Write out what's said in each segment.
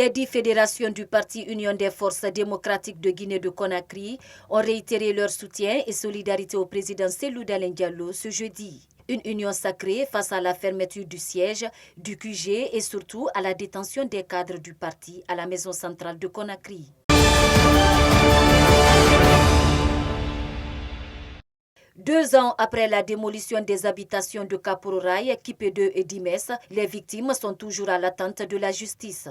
Les 10 fédérations du Parti Union des forces démocratiques de Guinée de Conakry ont réitéré leur soutien et solidarité au président Cellou Dalein Diallo ce jeudi. Une union sacrée face à la fermeture du siège, du QG et surtout à la détention des cadres du parti à la maison centrale de Conakry. Deux ans après la démolition des habitations de Kapororaï, Kipé-2 et Dimes, les victimes sont toujours à l'attente de la justice.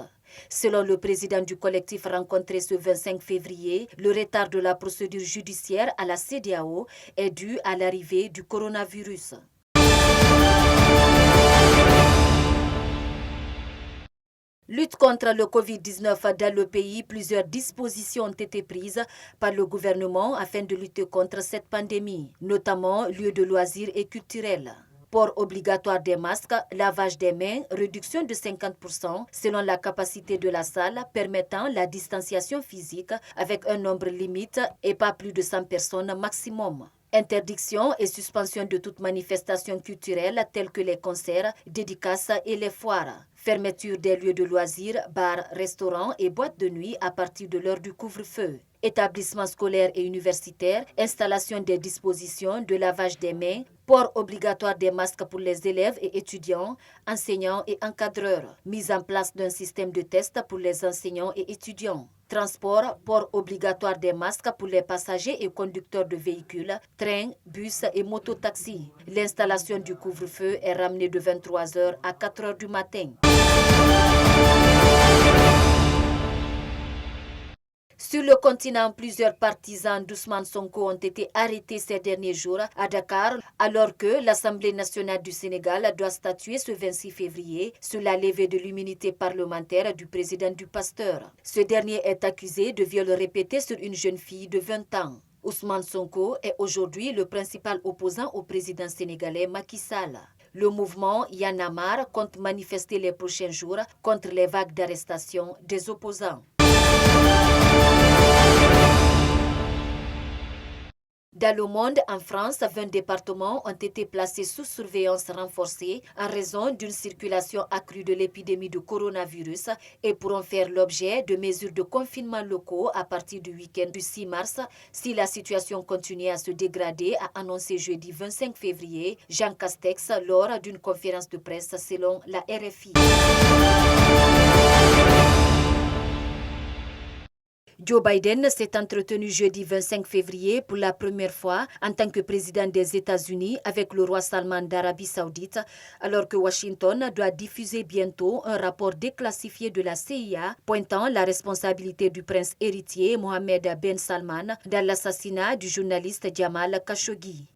Selon le président du collectif rencontré ce 25 février, le retard de la procédure judiciaire à la CEDEAO est dû à l'arrivée du coronavirus. Lutte contre le Covid-19 dans le pays, plusieurs dispositions ont été prises par le gouvernement afin de lutter contre cette pandémie, notamment lieux de loisirs et culturels. Port obligatoire des masques, lavage des mains, réduction de 50% selon la capacité de la salle, permettant la distanciation physique avec un nombre limite et pas plus de 100 personnes maximum. Interdiction et suspension de toute manifestation culturelle telles que les concerts, dédicaces et les foires. Fermeture des lieux de loisirs, bars, restaurants et boîtes de nuit à partir de l'heure du couvre-feu. Établissements scolaires et universitaires, installation des dispositions de lavage des mains, port obligatoire des masques pour les élèves et étudiants, enseignants et encadreurs. Mise en place d'un système de test pour les enseignants et étudiants. Transport, port obligatoire des masques pour les passagers et conducteurs de véhicules, trains, bus et mototaxis. L'installation du couvre-feu est ramenée de 23h à 4h du matin. Sur le continent, plusieurs partisans d'Ousmane Sonko ont été arrêtés ces derniers jours à Dakar, alors que l'Assemblée nationale du Sénégal doit statuer ce 26 février sur la levée de l'immunité parlementaire du président du Pasteur. Ce dernier est accusé de viol répété sur une jeune fille de 20 ans. Ousmane Sonko est aujourd'hui le principal opposant au président sénégalais Macky Sall. Le mouvement Y en a marre compte manifester les prochains jours contre les vagues d'arrestation des opposants. Dans le monde, en France, 20 départements ont été placés sous surveillance renforcée en raison d'une circulation accrue de l'épidémie de coronavirus et pourront faire l'objet de mesures de confinement locaux à partir du week-end du 6 mars si la situation continue à se dégrader, a annoncé jeudi 25 février Jean Castex lors d'une conférence de presse selon la RFI. Joe Biden s'est entretenu jeudi 25 février pour la première fois en tant que président des États-Unis avec le roi Salman d'Arabie Saoudite, alors que Washington doit diffuser bientôt un rapport déclassifié de la CIA pointant la responsabilité du prince héritier Mohammed Ben Salman dans l'assassinat du journaliste Jamal Khashoggi.